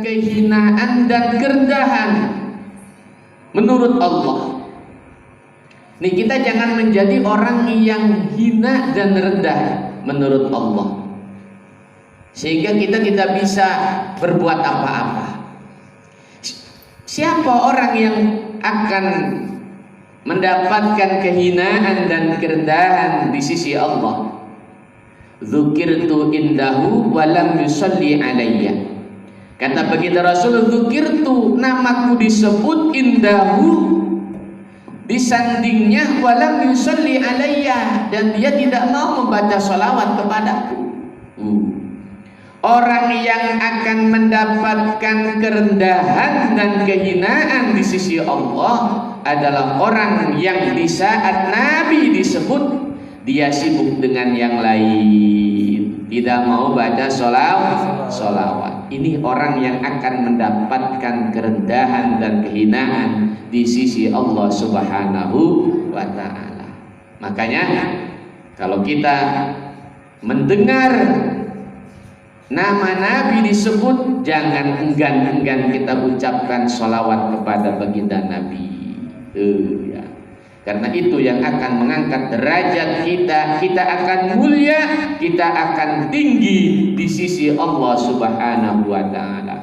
kehinaan dan kerendahan menurut Allah. Nih, kita jangan menjadi orang yang hina dan rendah menurut Allah, sehingga kita tidak bisa berbuat apa-apa. Siapa orang yang akan mendapatkan kehinaan dan kerendahan di sisi Allah? Dzukirtu indahu wa lam yusalli alayya. Kata baginda Rasul, dzukirtu, namaku disebut, indahu, di sandingnya, walam yusalli alayya, dan dia tidak mau membaca sholawat kepadaku. Orang yang akan mendapatkan kerendahan dan kehinaan di sisi Allah adalah orang yang di saat Nabi disebut, dia sibuk dengan yang lain, tidak mau baca sholawat. Ini orang yang akan mendapatkan kerendahan dan kehinaan di sisi Allah Subhanahu wa ta'ala. Makanya kalau kita mendengar nama Nabi disebut, jangan enggan-enggan kita ucapkan sholawat kepada baginda Nabi. Ya. Karena itu yang akan mengangkat derajat kita. Kita akan mulia, kita akan tinggi di sisi Allah Subhanahu wa ta'ala.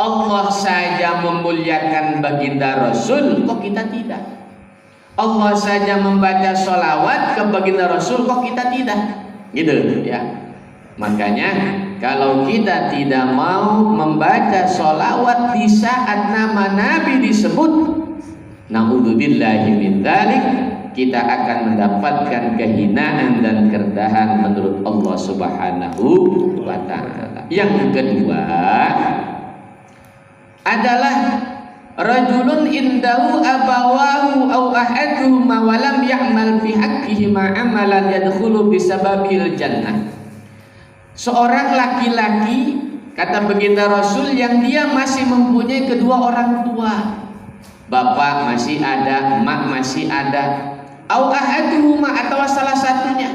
Allah saja memuliakan baginda Rasul, kok kita tidak? Allah saja membaca sholawat ke baginda Rasul, kok kita tidak? Gitu ya. Makanya kalau kita tidak mau membaca sholawat di saat nama Nabi disebut, na'udzubillahi min dzalik, kita akan mendapatkan kehinaan dan kerendahan menurut Allah Subhanahu wa ta'ala. Yang kedua adalah rajulun indahu abawahu aw ahaduhuma wa lam ya'mal fi haqqihima amalan yadkhulu bisababil jannah. Seorang laki-laki, kata baginda Rasul, yang dia masih mempunyai kedua orang tua. Bapak masih ada, emak masih ada, au ahaduhuma, atau salah satunya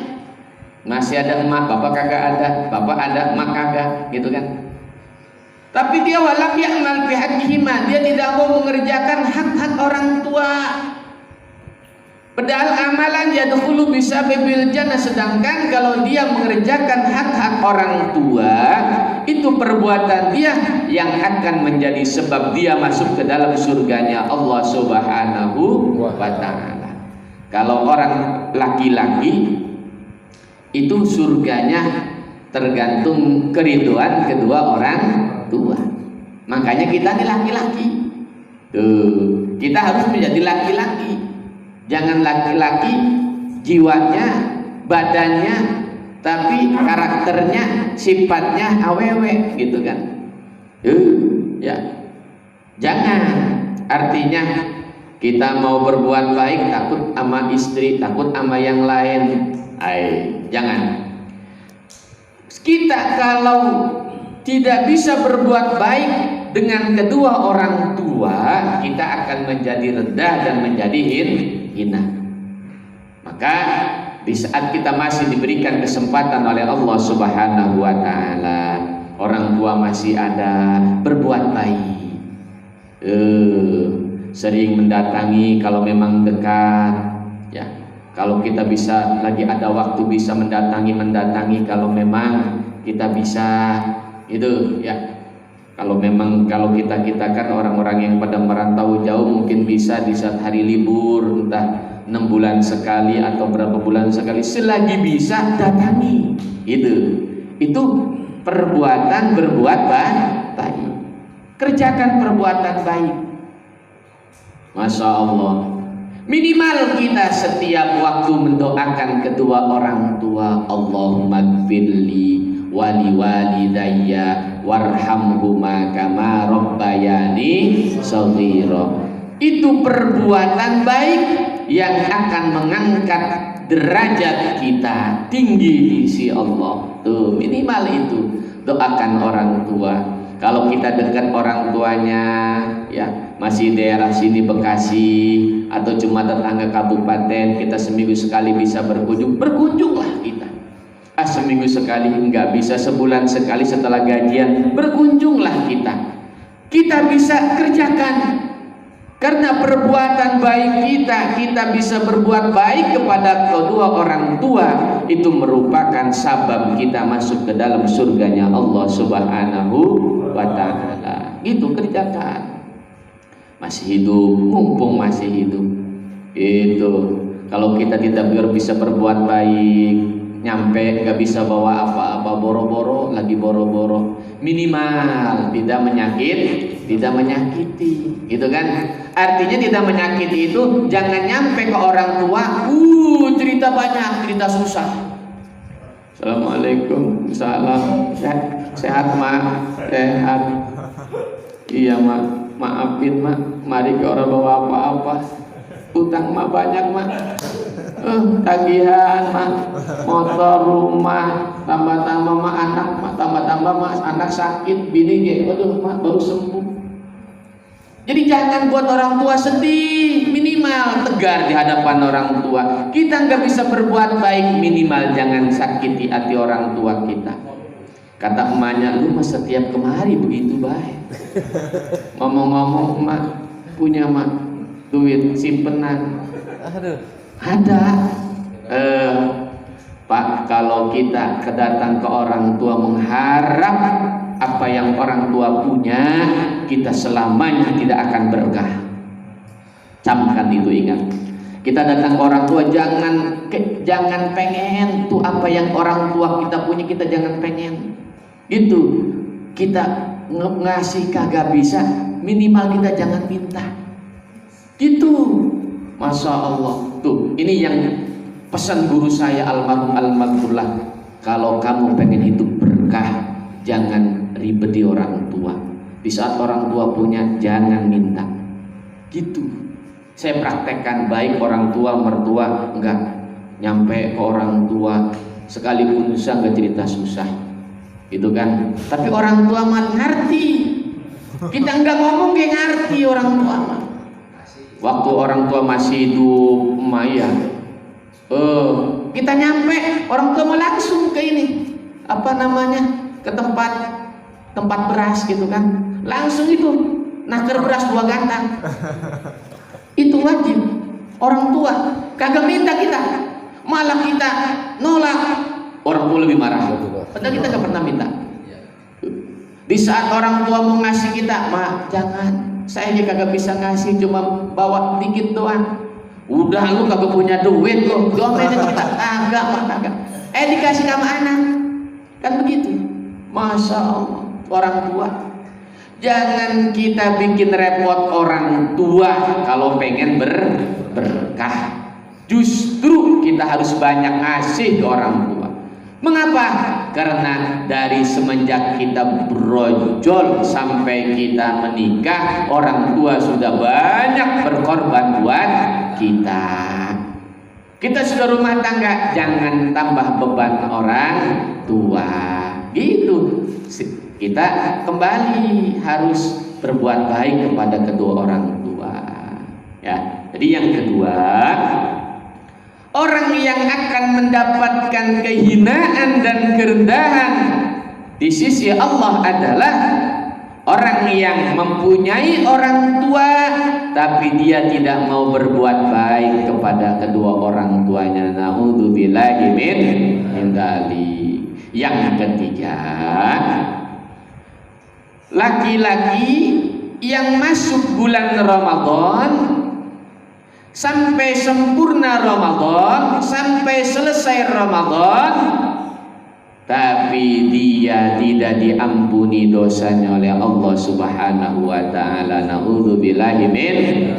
masih ada emak, bapak kagak ada, bapak ada, emak kagak, gitu kan. Tapi dia walam ya'mal bi haqqihima, dia tidak mau mengerjakan hak-hak orang tua. Padahal amalan yadkhulu bisababil jannah, sedangkan kalau dia mengerjakan hak-hak orang tua, itu perbuatan dia yang akan menjadi sebab dia masuk ke dalam surganya Allah Subhanahu wa ta'ala. Kalau orang laki-laki itu surganya tergantung keriduan kedua orang tua. Makanya kita ini laki-laki. Tuh, kita harus menjadi laki-laki. Jangan laki-laki jiwanya, badannya, tapi karakternya, sifatnya awewe, gitu kan? Ya, jangan. Artinya kita mau berbuat baik takut sama istri, takut sama yang lain. Jangan. Kita kalau tidak bisa berbuat baik dengan kedua orang tua, kita akan menjadi rendah dan menjadi hina. Maka di saat kita masih diberikan kesempatan oleh Allah Subhanahu wa ta'ala, orang tua masih ada, berbuat baik. Sering mendatangi kalau memang dekat, ya. Kalau kita bisa lagi ada waktu bisa mendatangi kalau memang kita bisa, itu ya. Kalau kita kan orang-orang yang pada merantau jauh, mungkin bisa di saat hari libur, entah 6 bulan sekali atau berapa bulan sekali, selagi bisa datangi. Itu perbuatan berbuat baik. Kerjakan perbuatan baik. Masya Allah. Minimal kita setiap waktu mendoakan kedua orang tua, Allahumma gfirli wali walidayya warhamhuma kama rabbayani shaghira. Itu perbuatan baik yang akan mengangkat derajat kita tinggi di sisi Allah. Tuh, minimal itu. Doakan orang tua. Kalau kita dekat orang tuanya, ya masih daerah sini Bekasi atau cuma tetangga kabupaten, kita seminggu sekali bisa berkunjung, berkunjunglah kita. seminggu sekali, nggak bisa sebulan sekali setelah gajian, berkunjunglah kita bisa kerjakan. Karena perbuatan baik kita bisa berbuat baik kepada kedua orang tua, itu merupakan sabab kita masuk ke dalam surganya Allah Subhanahu wa ta'ala. Itu kerjakan. Masih hidup, mumpung masih hidup. Itu kalau kita tidak bisa berbuat baik, nyampe gak bisa bawa apa-apa, boro-boro lagi boro-boro, minimal tidak menyakiti, gitu kan? Artinya tidak menyakiti itu jangan nyampe ke orang tua, cerita banyak, cerita susah. Assalamualaikum, salam, sehat mak, sehat, iya mak, maafin mak, mari ke orang bawa apa-apa, utang mak banyak mak, tagihan mak, motor, rumah, tambah-tambah mak anak mak, tambah-tambah mak anak sakit, bini aduh mak baru sembuh. Jadi jangan buat orang tua sedih, minimal tegar di hadapan orang tua. Kita nggak bisa berbuat baik, minimal jangan sakiti hati orang tua kita. Kata emaknya, lu mah setiap kemari begitu baik. Ngomong-ngomong emak, punya emak duit simpenan? Ada. Pak, kalau kita kedatang ke orang tua mengharap apa yang orang tua punya, kita selamanya tidak akan berkah. Camkan itu, ingat. Kita datang ke orang tua jangan pengen tuh apa yang orang tua kita punya, kita jangan pengen. Itu kita ngasih kagak bisa, minimal kita jangan minta. Gitu. Masya Allah. Tuh, ini yang pesan guru saya almarhum Al-Maghfurlah. Kalau kamu pengen hidup berkah, jangan ribet di orang tua. Di saat orang tua punya, jangan minta. Gitu. Saya praktekkan, baik orang tua, mertua, enggak nyampe ke orang tua sekalipun susah enggak cerita susah. Gitu kan. Tapi orang tua mah ngerti. Kita enggak ngomong kayak ngerti orang tua mah. Waktu orang tua masih hidup, Maya, kita nyampe orang tua mah langsung ke ini, apa namanya, ke tempat beras gitu kan, langsung itu naker beras 2 gantang. Itu wajib. Orang tua kagak minta kita, malah kita nolak, orang tua lebih marah. Padahal kita gak pernah minta. Di saat orang tua mau ngasih kita, mak jangan, saya aja kagak bisa ngasih, cuma bawa dikit doang. Udah lu kagak punya duit lo, dompetnya cepat, kagak. Dikasih sama anak, kan begitu. Masya Allah, orang tua. Jangan kita bikin repot orang tua kalau pengen berkah. Justru kita harus banyak ngasih ke orang tua. Mengapa? Karena dari semenjak kita brojol sampai kita menikah, orang tua sudah banyak berkorban buat kita. Kita sudah rumah tangga, jangan tambah beban orang tua. Gitu. Kita kembali harus berbuat baik kepada kedua orang tua. Ya. Jadi yang kedua, orang yang akan mendapatkan kehinaan dan kerendahan di sisi Allah adalah orang yang mempunyai orang tua tapi dia tidak mau berbuat baik kepada kedua orang tuanya. Na'udzubillahi min dzalik. Yang ketiga, laki-laki yang masuk bulan Ramadan sampai sempurna Ramadan, sampai selesai Ramadan, tapi dia tidak diampuni dosanya oleh Allah Subhanahu wa ta'ala. Na'udzubillahi min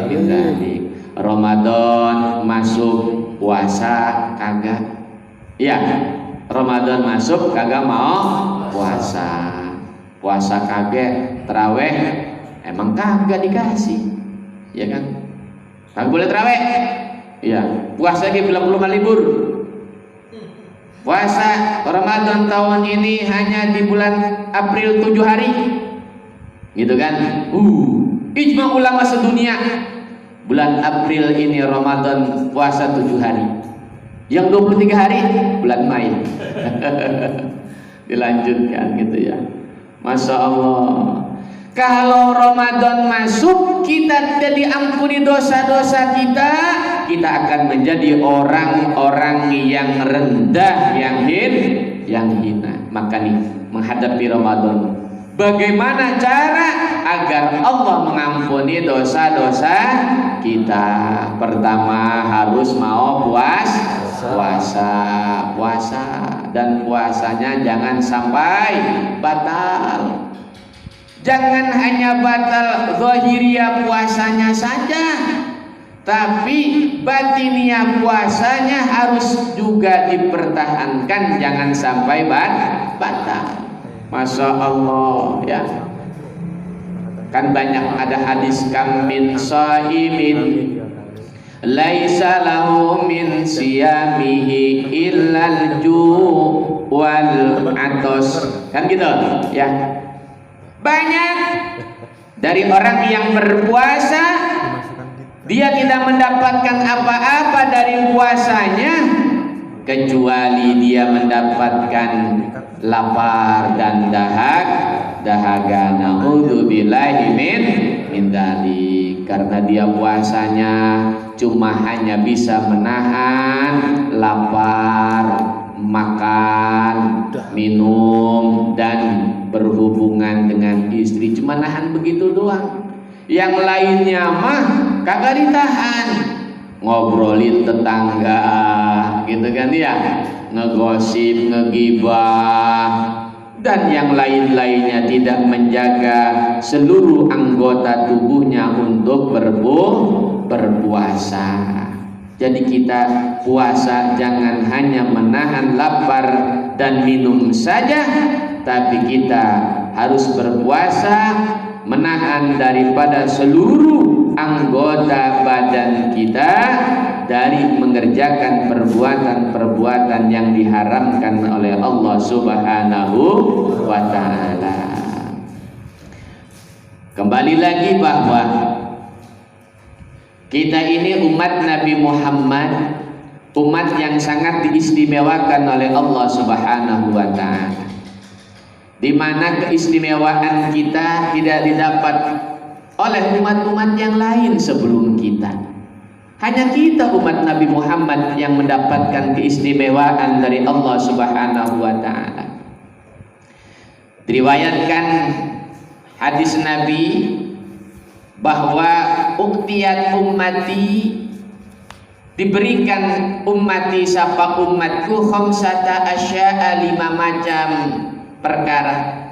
dzalik. Ramadan masuk, puasa kagak. Ya, Ramadan masuk kagak mau puasa. Puasa kagak, taraweh emang kagak dikasih. Ya kan? Kagak boleh taraweh. Iya, puasa lagi belum libur. Puasa Ramadan tahun ini hanya di bulan April 7 hari. Gitu kan? Ijma ulama sedunia. Bulan April ini Ramadan puasa 7 hari. Yang 23 hari bulan Mei. Dilanjutkan gitu ya. Masya Allah. Kalau Ramadan masuk, kita tidak diampuni dosa-dosa kita, kita akan menjadi orang-orang yang rendah, yang hina. Maka nih, menghadapi Ramadan, bagaimana cara agar Allah mengampuni dosa-dosa kita? Pertama, harus mau puasa, dan puasanya jangan sampai batal. Jangan hanya batal zahiriyah puasanya saja, tapi batiniah puasanya harus juga dipertahankan, jangan sampai batal. Masya Allah ya. Kan banyak ada hadis, kam min shaimin laisa lahu min siyamihi illal ju' wal atos. Kan gitu ya. Banyak dari orang yang berpuasa, dia tidak mendapatkan apa-apa dari puasanya kecuali dia mendapatkan lapar dan dahaga. Na'udzubillahi min dzalik. Karena dia puasanya cuma hanya bisa menahan lapar, makan, minum, dan berhubungan dengan istri, cuma nahan begitu doang. Yang lainnya mah kagak ditahan, ngobrolin tetangga gitu kan ya, ngegosip, ngegibah, dan yang lain-lainnya, tidak menjaga seluruh anggota tubuhnya untuk berpuasa. Jadi kita puasa jangan hanya menahan lapar dan minum saja, tapi kita harus berpuasa menahan daripada seluruh anggota badan kita dari mengerjakan perbuatan-perbuatan yang diharamkan oleh Allah Subhanahu wa ta'ala. Kembali lagi bahwa kita ini umat Nabi Muhammad, umat yang sangat diistimewakan oleh Allah Subhanahu wa ta'ala, di mana keistimewaan kita tidak didapat oleh umat-umat yang lain sebelum kita. Hanya kita umat Nabi Muhammad yang mendapatkan keistimewaan dari Allah Subhanahu wa ta'ala. Diriwayatkan hadis Nabi bahwa uktiyat ummati, diberikan ummati, sapa umatku, khamsata asya'a, 5 macam perkara,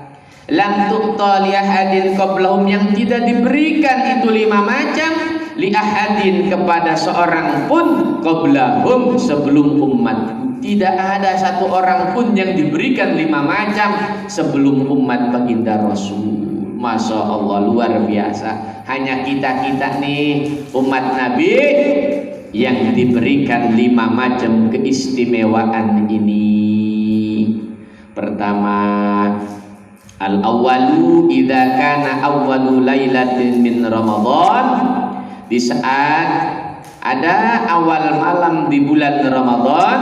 lam tuqta li ahadin qablahum, yang tidak diberikan itu 5 macam li ahadin kepada seorang pun qablahum, sebelum umat. Tidak ada satu orang pun yang diberikan 5 macam sebelum umat baginda Rasul. Masya Allah, luar biasa. Hanya kita nih umat Nabi yang diberikan 5 macam keistimewaan ini. Pertama, al-awwalu idza kana awwalu lailatin min Ramadan, di saat ada awal malam di bulan Ramadan,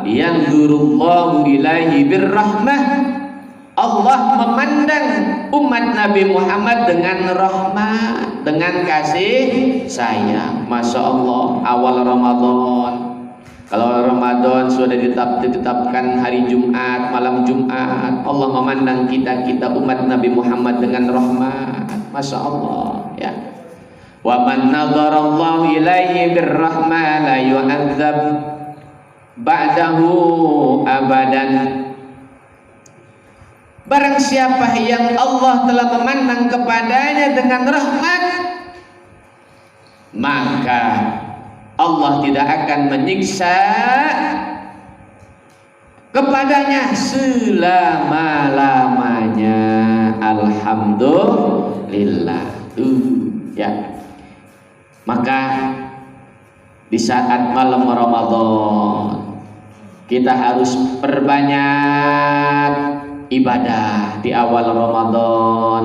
yanzurullahu ilaihi birrahmah, Allah memandang umat Nabi Muhammad dengan rahmat, dengan kasih sayang. Masya Allah, awal Ramadan. Kalau Ramadan sudah ditetapkan hari Jumat, malam Jumat, Allah memandang kita umat Nabi Muhammad dengan rahmat. Masya Allah ya. Wa man nadharallahu ilaihi birrahmah la yu'adzab ba'dahu abadan. Barang siapa yang Allah telah memandang kepadanya dengan rahmat, maka Allah tidak akan menyiksa kepadanya selama-lamanya. Alhamdulillah. Ya. Maka di saat malam Ramadan kita harus perbanyak ibadah di awal Ramadan.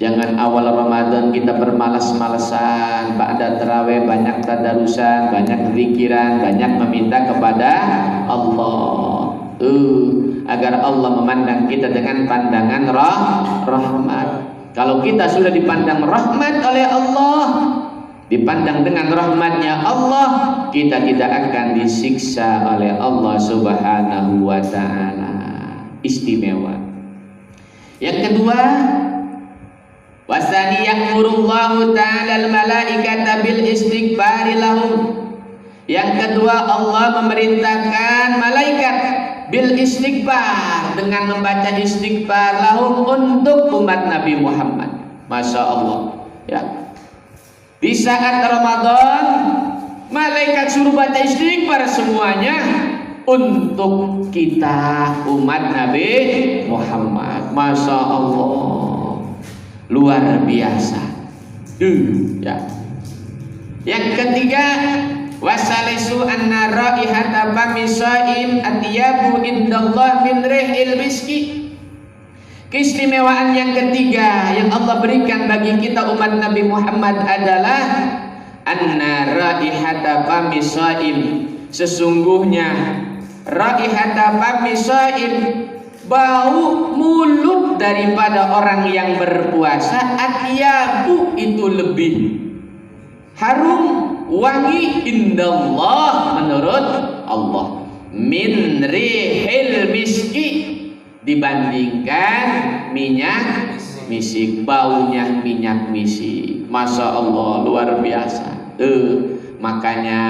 Jangan awal Ramadan kita bermalas-malasan, ba'da tarawih banyak tadarusan, banyak zikiran, banyak meminta kepada Allah. Agar Allah memandang kita dengan pandangan rahmat. Kalau kita sudah dipandang rahmat oleh Allah, dipandang dengan rahmatnya Allah, kita tidak akan disiksa oleh Allah Subhanahu wa ta'ala. Istimewa. Yang kedua, wasani ya'murullahu ta'ala al-malaikata bil istighfari lahum. Yang kedua, Allah memerintahkan malaikat bil istighfar, dengan membaca istighfar lahum, untuk umat Nabi Muhammad. Masya Allah ya. Di saat Ramadan malaikat suruh baca istighfar semuanya untuk kita umat Nabi Muhammad. Masya Allah, luar biasa ya. Yang ketiga, wasalisu anna raihata fami shaim atyabu indallah min rihil miski. Keistimewaan yang ketiga yang Allah berikan bagi kita umat Nabi Muhammad adalah anna raihata fami shaim, sesungguhnya raihata fami shaim, bau mulut daripada orang yang berpuasa, atyabu itu lebih harum, wangi, indallah menurut Allah, min rihil miski, dibandingkan minyak misik, baunya minyak misik. Masya Allah, luar biasa. Makanya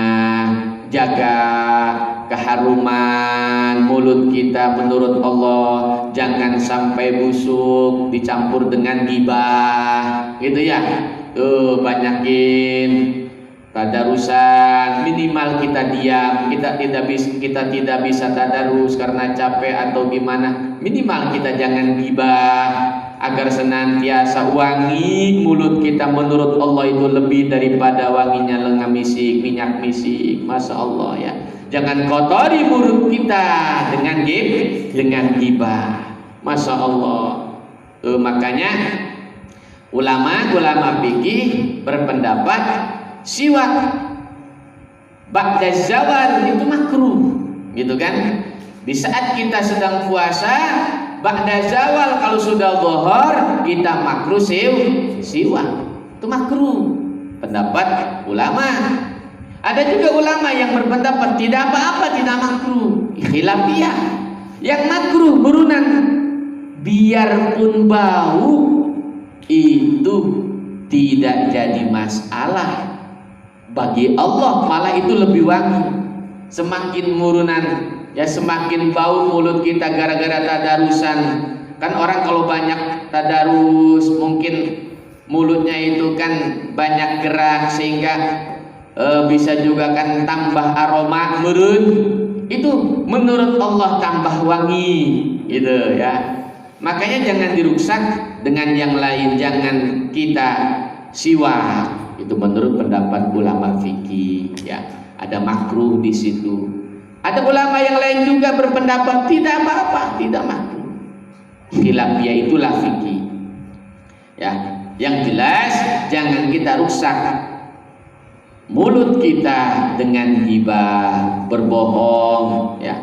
jaga keharuman mulut kita menurut Allah, jangan sampai busuk dicampur dengan gibah gitu ya. Banyakin tadarusan, minimal kita diam, kita tidak bisa tadarus karena capek atau gimana, minimal kita jangan gibah, agar senantiasa wangi mulut kita menurut Allah itu lebih daripada wanginya lengan misik, minyak misik. Masya Allah ya. Jangan kotori mulut kita dengan gibah. Masya Allah. Makanya ulama fikih berpendapat siwak ba'da zawal itu makruh, gitu kan? Di saat kita sedang puasa, ba'da zawal kalau sudah zuhur kita makruh siwak, itu makruh. Pendapat ulama. Ada juga ulama yang berpendapat tidak apa-apa, tidak makruh. Khilafiyah. Yang makruh burunan, biarpun bau itu tidak jadi masalah. Bagi Allah malah itu lebih wangi. Semakin murunan ya, semakin bau mulut kita gara-gara tadarusan. Kan orang kalau banyak tadarus mungkin mulutnya itu kan banyak gerak, sehingga bisa juga kan tambah aroma murun. Itu menurut Allah tambah wangi gitu ya. Makanya jangan dirusak dengan yang lain, jangan kita siwak. Itu menurut pendapat ulama fikih ya. Ada makruh di situ. Ada ulama yang lain juga berpendapat tidak apa-apa, tidak makruh. Khilafiyah itulah fikih. Ya, yang jelas jangan kita rusak mulut kita dengan gibah, berbohong ya.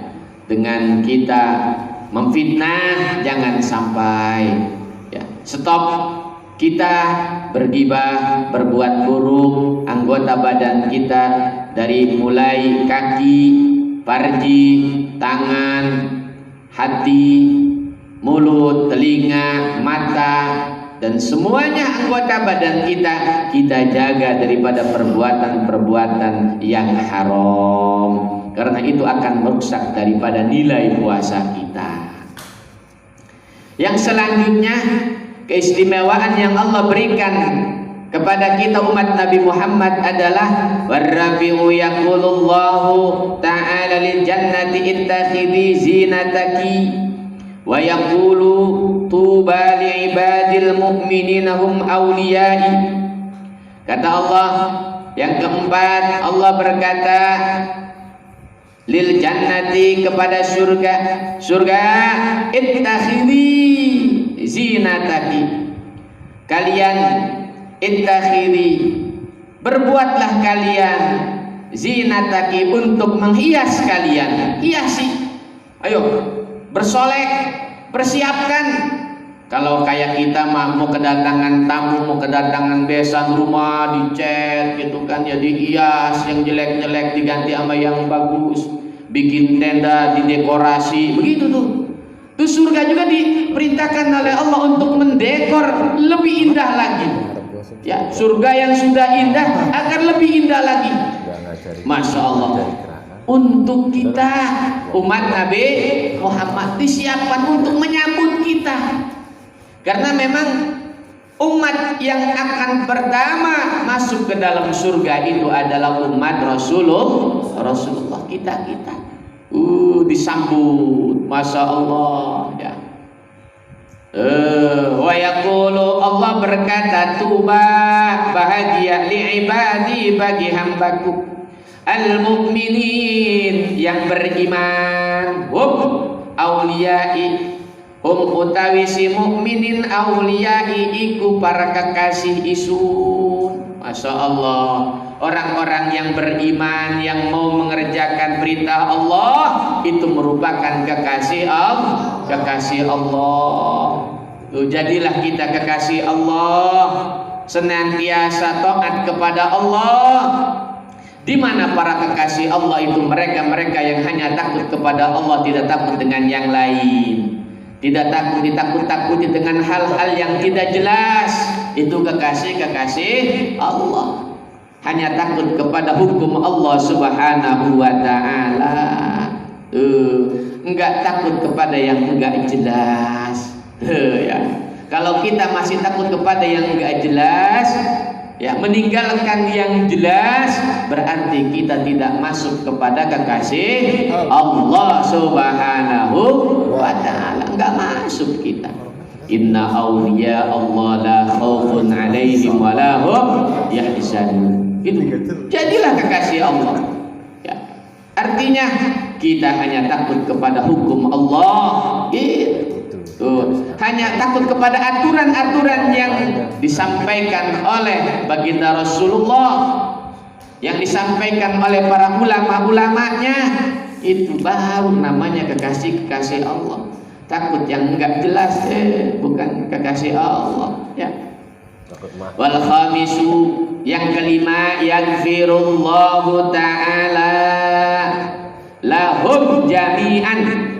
Dengan kita memfitnah, jangan sampai ya. Stop kita bergibah, berbuat buruk anggota badan kita, dari mulai kaki, farji, tangan, hati, mulut, telinga, mata, dan semuanya anggota badan kita jaga daripada perbuatan-perbuatan yang haram, karena itu akan merusak daripada nilai puasa kita. Yang selanjutnya, keistimewaan yang Allah berikan kepada kita umat Nabi Muhammad adalah warrabi'u yaqulullahu ta'ala lil jannati ittakhidhi zinataki wa yaqulu tuba li ibadil mu'minina hum awliyai. Kata Allah yang keempat, Allah berkata lil jannati, kepada surga ittakhidhi zinataki, kalian ittakhiri, berbuatlah kalian zinataki, untuk menghias kalian. Hiasi, ayo bersolek, persiapkan. Kalau kayak kita mah mau kedatangan tamu, mau kedatangan besan rumah, dicat gitu kan, ya dihias, yang jelek-jelek diganti sama yang bagus, bikin tenda, didekorasi, begitu tuh. Tuh surga juga diperintahkan oleh Allah untuk mendekor lebih indah lagi. Ya, surga yang sudah indah akan lebih indah lagi. Masya Allah. Untuk kita umat Nabi Muhammad disiapkan untuk menyambut kita. Karena memang umat yang akan pertama masuk ke dalam surga itu adalah umat Rasulullah kita. Disambut, masya Allah ya. Wa yaqulu, Allah berkata, tuba, bahagia li ibadi, bagi hambaku al-mu'minin, yang beriman, auliyai, utawi si mukminin, auliyai iku para kekasih isun. Masya Allah, orang-orang yang beriman, yang mau mengerjakan perintah Allah, itu merupakan kekasih Allah. Kekasih Allah. Jadilah kita kekasih Allah, senantiasa taat kepada Allah. Di mana para kekasih Allah itu mereka yang hanya takut kepada Allah, tidak takut dengan yang lain. Tidak takut ditakut-takuti dengan hal-hal yang tidak jelas. Itu kekasih Allah. Hanya takut kepada hukum Allah Subhanahu wa ta'ala. Enggak takut kepada yang enggak jelas. Ya. Kalau kita masih takut kepada yang enggak jelas, ya, meninggalkan yang jelas, berarti kita tidak masuk kepada kekasih Allah Subhanahu wa ta'ala. Enggak masuk kita. Inna awliya Allah la khaufun alaihim wa la hum yahzanun. Itu. Jadilah kekasih Allah. Ya. Artinya kita hanya takut kepada hukum Allah. Hanya takut kepada aturan-aturan yang disampaikan oleh baginda Rasulullah, yang disampaikan oleh para ulama-ulamanya. Itu baru namanya kekasih Allah. Takut yang enggak jelas, bukan kekasih Allah ya. Wal khamisu, yang kelima, yaghfirullahu ta'ala lahum jami'an.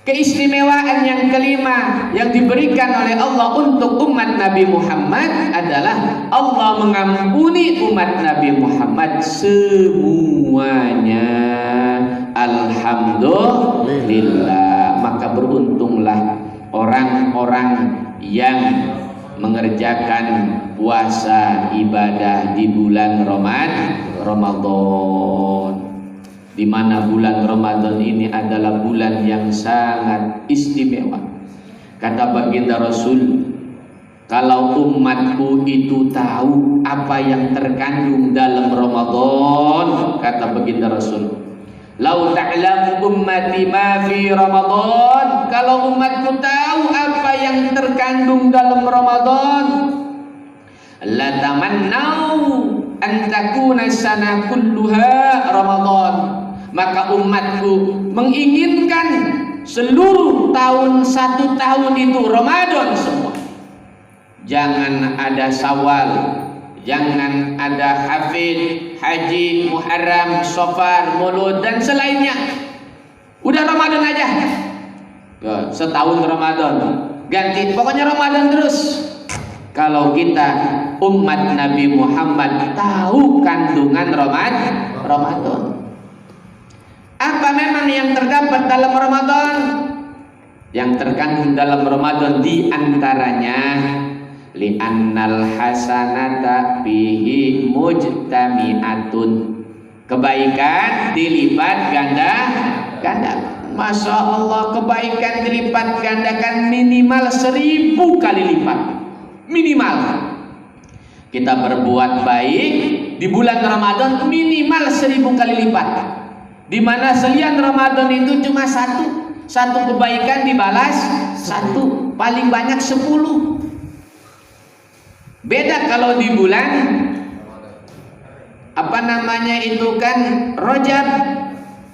Keistimewaan yang kelima yang diberikan oleh Allah untuk umat Nabi Muhammad adalah Allah mengampuni umat Nabi Muhammad semuanya. Alhamdulillah. Maka beruntunglah orang-orang yang mengerjakan puasa ibadah di bulan Ramadan. Di mana bulan Ramadan ini adalah bulan yang sangat istimewa. Kata baginda Rasul, kalau umatku itu tahu apa yang terkandung dalam Ramadan, kata baginda Rasul, lau ta'lamu ummati ma fi Ramadan, kalau umatku tahu apa yang terkandung dalam Ramadan, la tamannau an takuna sana kulluha Ramadan, maka umatku menginginkan seluruh tahun, satu tahun itu Ramadan semua. Jangan ada Syawal, jangan ada Hafid, Haji, Muharram, Safar, Maulud dan selainnya. Udah Ramadan aja. Setahun Ramadan, ganti, pokoknya Ramadan terus. Kalau kita umat Nabi Muhammad tahu kandungan Ramadan. Apa memang yang terdapat dalam Ramadan? Yang terkandung dalam Ramadan di antaranya li'annal hasanata fihi mujtami'atun. Kebaikan dilipat ganda. Masya Allah, kebaikan dilipat gandakan minimal 1000 kali lipat. Minimal. Kita berbuat baik di bulan Ramadan minimal 1000 kali lipat. Di mana selian Ramadan itu cuma satu kebaikan dibalas satu, paling banyak 10. Beda kalau di bulan apa namanya itu kan Rajab,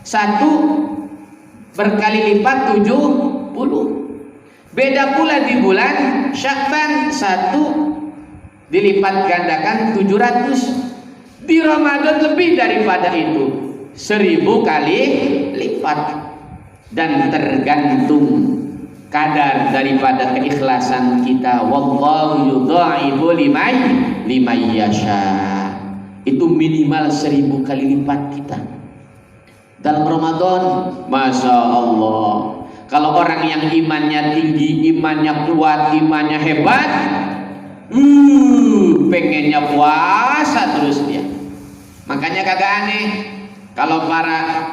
1 berkali lipat 70. Beda pula di bulan Sya'ban, 1 dilipat gandakan 700. Di Ramadan lebih daripada itu, 1000 kali lipat. Dan tergantung kadar daripada keikhlasan kita. Wallahu yudha'ifu liman yasha. Itu minimal 1000 kali lipat kita dalam Ramadan. Masya Allah. Kalau orang yang imannya tinggi, imannya kuat, imannya hebat, pengennya puasa terus dia. Makanya kagak aneh kalau para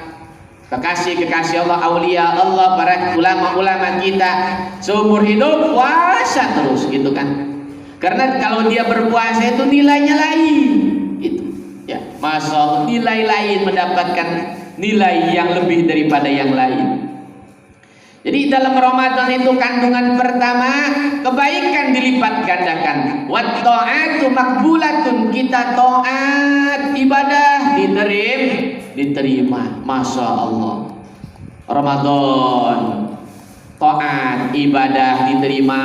kekasih Allah, aulia Allah, para ulama-ulama kita seumur hidup puasa terus gitu kan. Karena kalau dia berpuasa itu nilainya lain gitu. Ya, Masya Allah, nilai lain, mendapatkan nilai yang lebih daripada yang lain. Jadi dalam Ramadan itu kandungan pertama, kebaikan dilipat gandakan. Wat ta'atu makbulatun, kita taat, ibadah diterima. Masya Allah. Ramadan taat, ibadah diterima.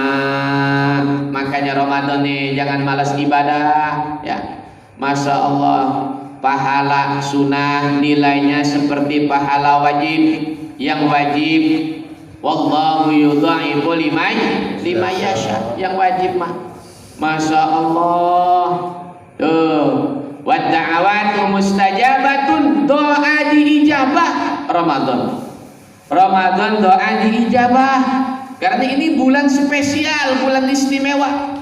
Makanya Ramadan nih jangan malas ibadah ya. Masya Allah, pahala sunnah nilainya seperti pahala wajib. Yang wajib wallahu yudha'ifu liman yasha. Yang wajib mah Masya Allah. Wa da'awatu mustajabatun, doa diijabah. Ramadan doa diijabah. Karena ini bulan spesial, bulan istimewa.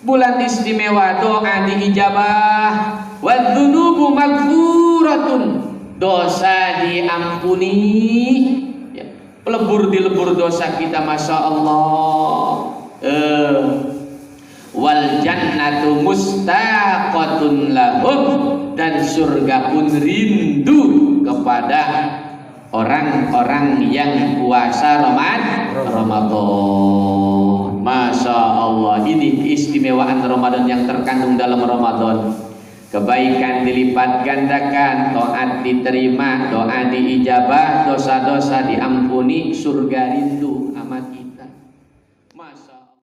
Bulan istimewa, doa diijabah. Wa dzunubu maghfuratun, dosa diampuni. Dilebur dosa kita, Masya Allah. Wal jannatu mustaqatun lahum, dan surga pun rindu kepada orang-orang yang puasa Ramadan. Masya Allah, ini keistimewaan Ramadan yang terkandung dalam Ramadan. Kebaikan dilipat gandakan, taat diterima, doa diijabah, dosa-dosa diampuni, surga rindu.